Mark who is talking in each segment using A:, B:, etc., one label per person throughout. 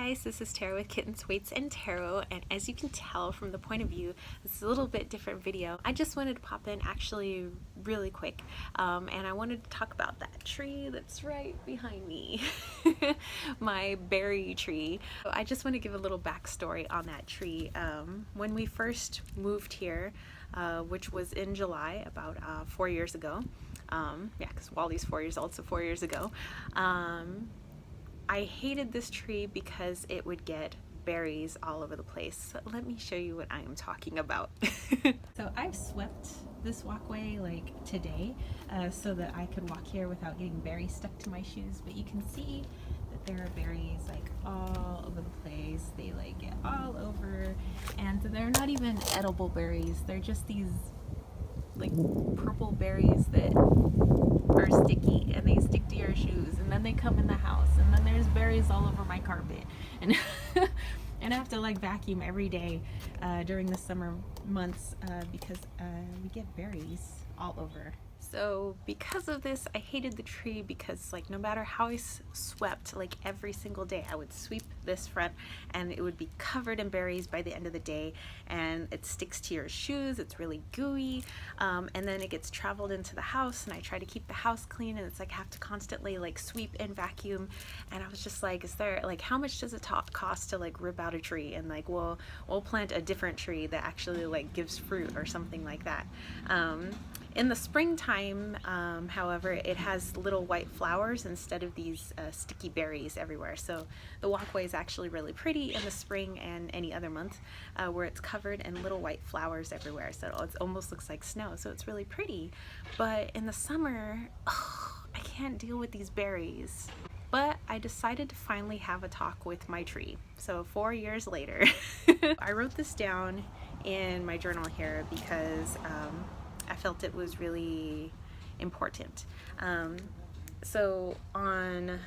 A: guys, this is Tara with Kittens, Weights, and Tarot, and as you can tell from the point of view, this is a little bit different video. I just wanted to pop in actually really quick, and I wanted to talk about that tree that's right behind me, my berry tree. So I just want to give a little backstory on that tree. When we first moved here, which was in July, about 4 years ago, yeah, because Wally's 4 years old, so 4 years ago, I hated this tree because it would get berries all over the place. So let me show you what I am talking about. So I've swept this walkway like today so that I could walk here without getting berries stuck to my shoes, but you can see that there are berries like all over the place. They like get all over, and they're not even edible berries. They're just these like purple berries that are sticky, and they stick to your shoes, and then they come in the house, and then there's berries all over my carpet, and and I have to like vacuum every day during the summer months because we get berries all over. So because of this, I hated the tree because like no matter how I swept, like every single day I would sweep this front and it would be covered in berries by the end of the day, and it sticks to your shoes. It's really gooey, and then it gets traveled into the house, and I try to keep the house clean, and it's like I have to constantly like sweep and vacuum. And I was just like, is there like, how much does it cost to like rip out a tree and like we'll plant a different tree that actually like gives fruit or something like that. In the springtime, however, it has little white flowers instead of these sticky berries everywhere. So the walkway is actually really pretty in the spring and any other month where it's covered in little white flowers everywhere. So it almost looks like snow. So it's really pretty. But in the summer, I can't deal with these berries. But I decided to finally have a talk with my tree. So 4 years later, I wrote this down in my journal here because I felt it was really important. So on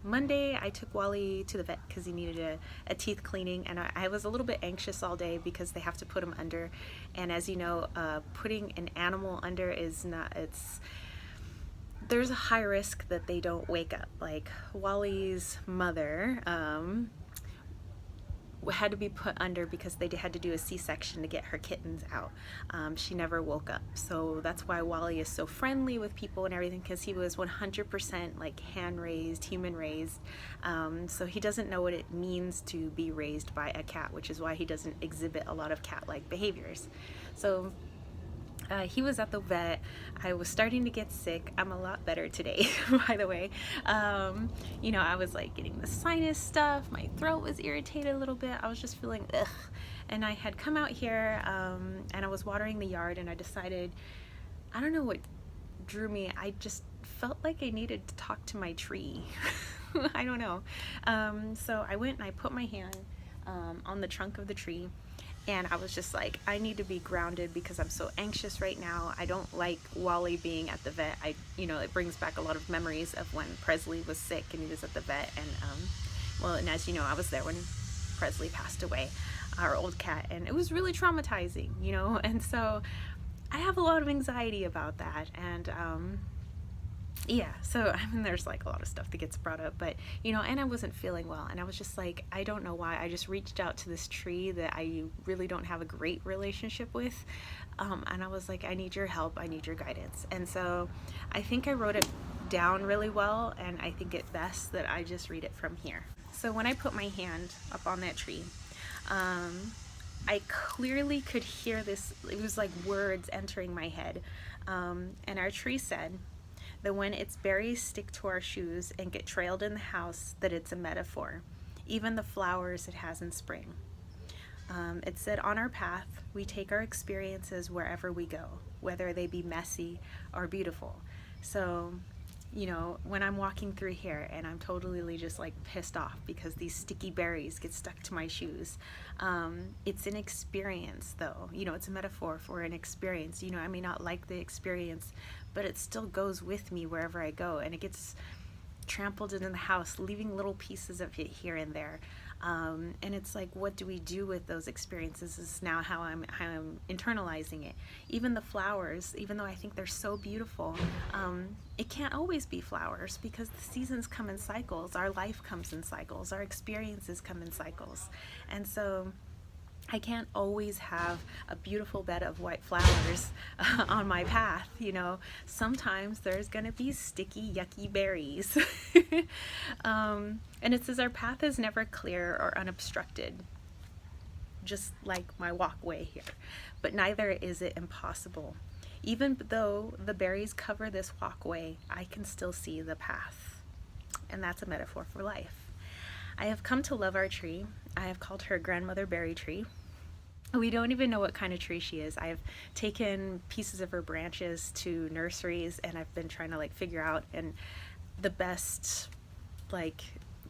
A: Monday, I took Wally to the vet because he needed a teeth cleaning, and I was a little bit anxious all day because they have to put him under. And as you know, putting an animal under is not, there's a high risk that they don't wake up. Like Wally's mother, had to be put under because they had to do a C-section to get her kittens out. She never woke up, so that's why Wally is so friendly with people and everything, because he was 100% like hand-raised, human-raised, so he doesn't know what it means to be raised by a cat, which is why he doesn't exhibit a lot of cat-like behaviors. So he was at the vet. I was starting to get sick. I'm a lot better today, by the way. You know, I was like getting the sinus stuff. My throat was irritated a little bit. I was just feeling ugh. And I had come out here and I was watering the yard, and I decided, I don't know what drew me. I just felt like I needed to talk to my tree. I don't know. So I went and I put my hand on the trunk of the tree. And I was just like, I need to be grounded because I'm so anxious right now. I don't like Wally being at the vet. You know, it brings back a lot of memories of when Presley was sick and he was at the vet. And well, and as you know, I was there when Presley passed away, our old cat, and it was really traumatizing, you know. And so I have a lot of anxiety about that. And yeah, so I mean, there's like a lot of stuff that gets brought up, but you know, and I wasn't feeling well, and I was just like, I don't know why, I just reached out to this tree that I really don't have a great relationship with, and I was like, I need your help, I need your guidance. And so I think I wrote it down really well, and I think it's best that I just read it from here. So when I put my hand up on that tree, I clearly could hear this, it was like words entering my head, and our tree said that when its berries stick to our shoes and get trailed in the house, that it's a metaphor, even the flowers it has in spring. It said, on our path, we take our experiences wherever we go, whether they be messy or beautiful. So, you know, when I'm walking through here and I'm totally just like pissed off because these sticky berries get stuck to my shoes, it's an experience though, you know, it's a metaphor for an experience. You know, I may not like the experience, but it still goes with me wherever I go, and it gets trampled into the house, leaving little pieces of it here and there. And it's like, what do we do with those experiences is now how I'm internalizing it. Even the flowers, even though I think they're so beautiful, it can't always be flowers because the seasons come in cycles. Our life comes in cycles. Our experiences come in cycles. And so I can't always have a beautiful bed of white flowers on my path, you know. Sometimes there's gonna be sticky, yucky berries. And it says our path is never clear or unobstructed, just like my walkway here. But neither is it impossible. Even though the berries cover this walkway, I can still see the path. And that's a metaphor for life. I have come to love our tree. I have called her Grandmother Berry Tree. We don't even know what kind of tree she is. I've taken pieces of her branches to nurseries and I've been trying to like figure out, and the best like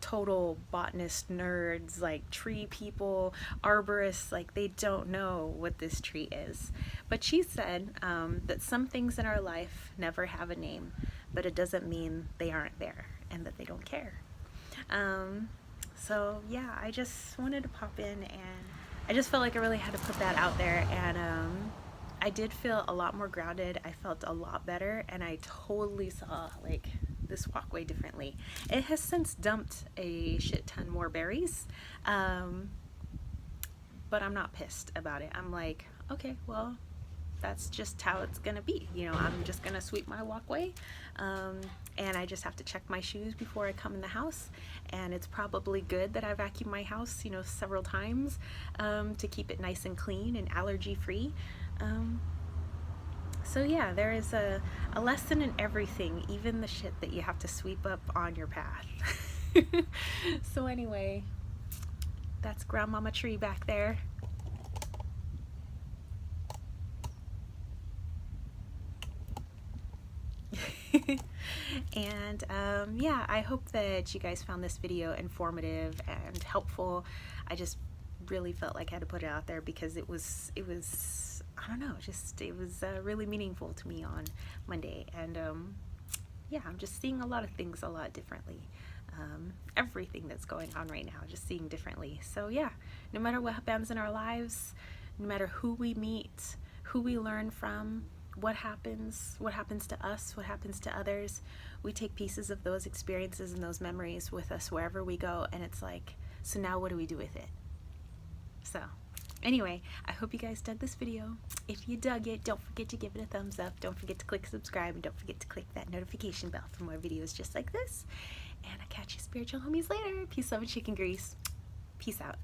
A: total botanist nerds, like tree people, arborists, like they don't know what this tree is. But she said that some things in our life never have a name, but it doesn't mean they aren't there and that they don't care. So yeah, I just wanted to pop in, and I just felt like I really had to put that out there. And I did feel a lot more grounded. I felt a lot better, and I totally saw like this walkway differently. It has since dumped a shit ton more berries, but I'm not pissed about it. I'm like, okay, well, that's just how it's gonna be, you know. I'm just gonna sweep my walkway, and I just have to check my shoes before I come in the house, and it's probably good that I vacuum my house, you know, several times to keep it nice and clean and allergy free. So yeah, there is a lesson in everything, even the shit that you have to sweep up on your path. So anyway, that's Grandmama Tree back there. And yeah, I hope that you guys found this video informative and helpful. I just really felt like I had to put it out there because it was I don't know, just it was really meaningful to me on Monday. And yeah, I'm just seeing a lot of things a lot differently. Everything that's going on right now, just seeing differently. So yeah, no matter what happens in our lives, no matter who we meet, who we learn from, what happens to us, what happens to others, we take pieces of those experiences and those memories with us wherever we go. And it's like, so now what do we do with it? So anyway, I hope you guys dug this video. If you dug it, don't forget to give it a thumbs up. Don't forget to click subscribe, and don't forget to click that notification bell for more videos just like this. And I'll catch you spiritual homies later. Peace, love, and chicken grease. Peace out.